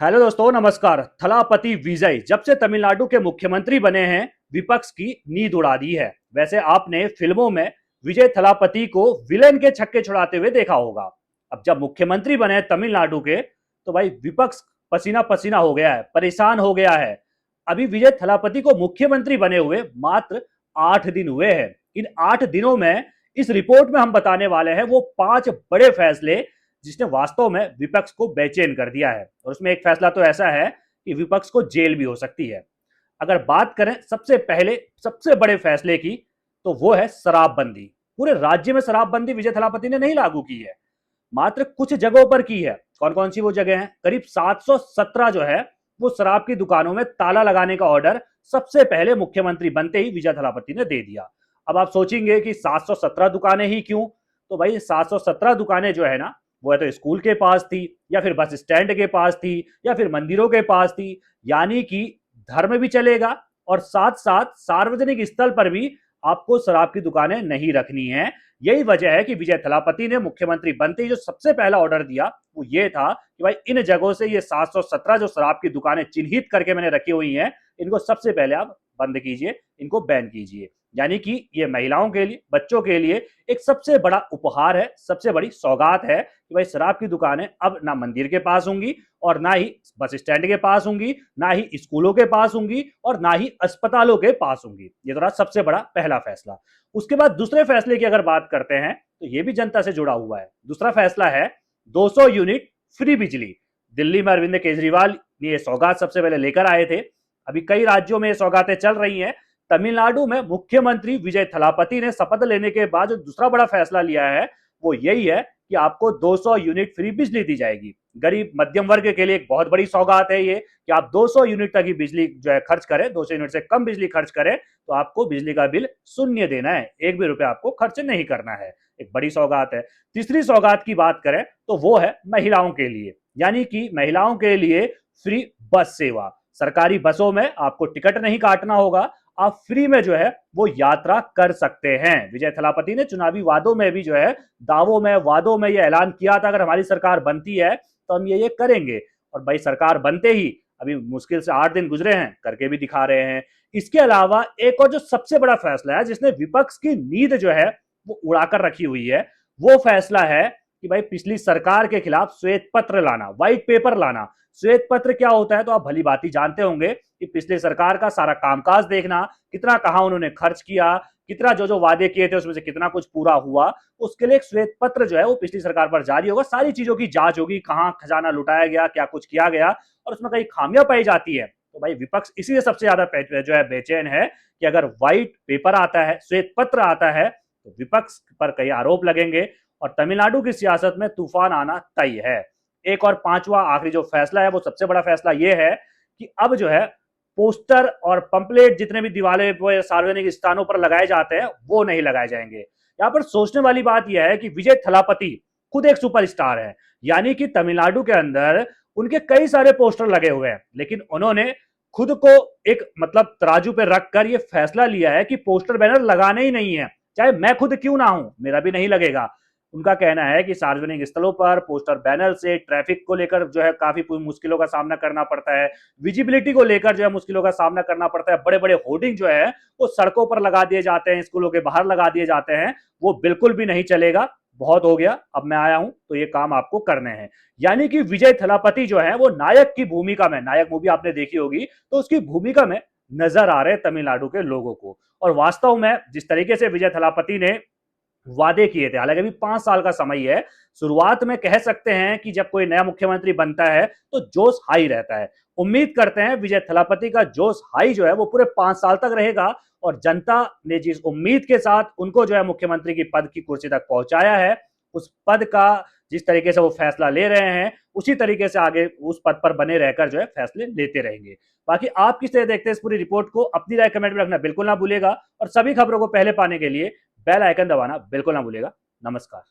Hello दोस्तों, नमस्कार। थलापति विजय जब से तमिलनाडु के मुख्यमंत्री बने हैं, विपक्ष की नींद उड़ा दी है। वैसे आपने फिल्मों में विजय थलापति को विलेन के छक्के छुड़ाते हुए देखा होगा। अब जब मुख्यमंत्री बने तमिलनाडु के, तो भाई विपक्ष पसीना पसीना हो गया है, परेशान हो गया है। अभी विजय थलापति को मुख्यमंत्री बने हुए मात्र 8 दिन हुए हैं। इन 8 दिनों में इस रिपोर्ट में हम बताने वाले हैं वो 5 बड़े फैसले जिसने वास्तव में विपक्ष को बेचैन कर दिया है। और उसमें एक फैसला तो ऐसा है कि विपक्ष को जेल भी हो सकती है। अगर बात करें सबसे पहले सबसे बड़े फैसले की, तो वो है शराबबंदी। पूरे राज्य में शराबबंदी विजय थलापति ने नहीं लागू की है, मात्र कुछ जगहों पर की है। कौन कौन सी वो जगह हैं? करीब 717 जो है वो शराब की दुकानों में ताला लगाने का ऑर्डर सबसे पहले मुख्यमंत्री बनते ही विजय थलापति ने दे दिया। अब आप सोचेंगे कि 717 दुकानें ही क्यों? तो भाई 717 दुकानें जो है ना, वो है तो स्कूल के पास थी, या फिर बस स्टैंड के पास थी, या फिर मंदिरों के पास थी। यानी कि धर्म भी चलेगा और साथ साथ सार्वजनिक स्थल पर भी आपको शराब की दुकानें नहीं रखनी है। यही वजह है कि विजय थलापति ने मुख्यमंत्री बनते ही जो सबसे पहला ऑर्डर दिया वो ये था कि भाई इन जगहों से ये 717 जो शराब की दुकानें चिन्हित करके मैंने रखी हुई हैं, इनको सबसे पहले आप बंद कीजिए, इनको बैन कीजिए। यानी कि ये महिलाओं के लिए, बच्चों के लिए एक सबसे बड़ा उपहार है, सबसे बड़ी सौगात है कि भाई शराब की दुकानें अब ना मंदिर के पास होंगी, और ना ही बस स्टैंड के पास होंगी, ना ही स्कूलों के पास होंगी, और ना ही अस्पतालों के पास होंगी। ये तो रहा सबसे बड़ा पहला फैसला। उसके बाद दूसरे फैसले की अगर बात करते हैं, तो ये भी जनता से जुड़ा हुआ है। दूसरा फैसला है 200 यूनिट फ्री बिजली। दिल्ली में अरविंद केजरीवाल ये सौगात सबसे पहले लेकर आए थे। अभी कई राज्यों में ये सौगातें चल रही हैं। तमिलनाडु में मुख्यमंत्री विजय थलापति ने शपथ लेने के बाद जो दूसरा बड़ा फैसला लिया है वो यही है कि आपको 200 यूनिट फ्री बिजली दी जाएगी। गरीब मध्यम वर्ग के लिए एक बहुत बड़ी सौगात है ये कि आप 200 यूनिट तक ही बिजली जो है खर्च करें, 200 यूनिट से कम बिजली खर्च करें तो आपको बिजली का बिल शून्य देना है, एक भी रुपया आपको खर्च नहीं करना है। एक बड़ी सौगात है। तीसरी सौगात की बात करें तो वो है महिलाओं के लिए, यानी कि महिलाओं के लिए फ्री बस सेवा। सरकारी बसों में आपको टिकट नहीं काटना होगा, आप फ्री में जो है वो यात्रा कर सकते हैं। विजय थलापति ने चुनावी वादों में भी जो है, दावों में, वादों में ये ऐलान किया था अगर हमारी सरकार बनती है तो हम ये करेंगे। और भाई सरकार बनते ही अभी मुश्किल से 8 दिन गुजरे हैं, करके भी दिखा रहे हैं। इसके अलावा एक और जो सबसे बड़ा फैसला है जिसने विपक्ष की नींद जो है वो उड़ाकर रखी हुई है, वो फैसला है कि भाई पिछली सरकार के खिलाफ श्वेत पत्र लाना, व्हाइट पेपर लाना। श्वेत पत्र क्या होता है तो आप भली भांति जानते होंगे कि पिछली सरकार का सारा कामकाज देखना, कितना कहां उन्होंने खर्च किया, कितना जो जो वादे किए थे उसमें से कितना कुछ पूरा हुआ। उसके लिए एक श्वेत पत्र जो है वो पिछली सरकार पर जारी होगा। सारी चीजों की जांच होगी, कहां खजाना लुटाया गया, क्या कुछ किया गया, और उसमें कहीं खामियां पाई जाती है तो भाई विपक्ष इसीलिए सबसे ज्यादा जो है बेचैन है कि अगर व्हाइट पेपर आता है, श्वेत पत्र आता है, तो विपक्ष पर कई आरोप लगेंगे और तमिलनाडु की सियासत में तूफान आना तय है। एक और पांचवा आखिरी जो फैसला है वो सबसे बड़ा फैसला ये है कि अब जो है पोस्टर और पंपलेट जितने भी दीवारें पर, सार्वजनिक स्थानों पर लगाए जाते हैं, वो नहीं लगाए जाएंगे। यहाँ पर सोचने वाली बात यह है कि विजय थलापति खुद एक सुपरस्टार है, यानी कि तमिलनाडु के अंदर उनके कई सारे पोस्टर लगे हुए हैं, लेकिन उन्होंने खुद को एक मतलब तराजू पे रखकर यह फैसला लिया है कि पोस्टर बैनर लगाने ही नहीं है, चाहे मैं खुद क्यों ना हूं, मेरा भी नहीं लगेगा। उनका कहना है कि सार्वजनिक स्थलों पर पोस्टर बैनर से ट्रैफिक को लेकर जो है काफी मुश्किलों का सामना करना पड़ता है, विजिबिलिटी को लेकर जो है मुश्किलों का सामना करना पड़ता है। बड़े बड़े होर्डिंग जो है वो सड़कों पर लगा दिए जाते हैं, स्कूलों के बाहर लगा दिए जाते हैं, वो बिल्कुल भी नहीं चलेगा। बहुत हो गया, अब मैं आया हूं तो ये काम आपको करने हैं। यानी कि विजय थलापति जो है वो नायक की भूमिका में, नायक मूवी आपने देखी होगी तो उसकी भूमिका में नजर आ रहे तमिलनाडु के लोगों को। और वास्तव में जिस तरीके से विजय थलापति ने वादे किए थे, हालांकि अभी 5 साल का समय है, शुरुआत में कह सकते हैं कि जब कोई नया मुख्यमंत्री बनता है तो जोश हाई रहता है। उम्मीद करते हैं विजय थलापति का जोश हाई जो है वो पूरे 5 साल तक रहेगा, और जनता ने जिस उम्मीद के साथ उनको जो है मुख्यमंत्री की पद की कुर्सी तक पहुंचाया है, उस पद का जिस तरीके से वो फैसला ले रहे हैं उसी तरीके से आगे उस पद पर बने रहकर जो है फैसले लेते रहेंगे। बाकी आप किस तरह देखते हैं इस पूरी रिपोर्ट को, अपनी राय कमेंट में रखना बिल्कुल ना भूलेगा, और सभी खबरों को पहले पाने के लिए बेल आइकन दबाना बिल्कुल ना भूलेगा। नमस्कार।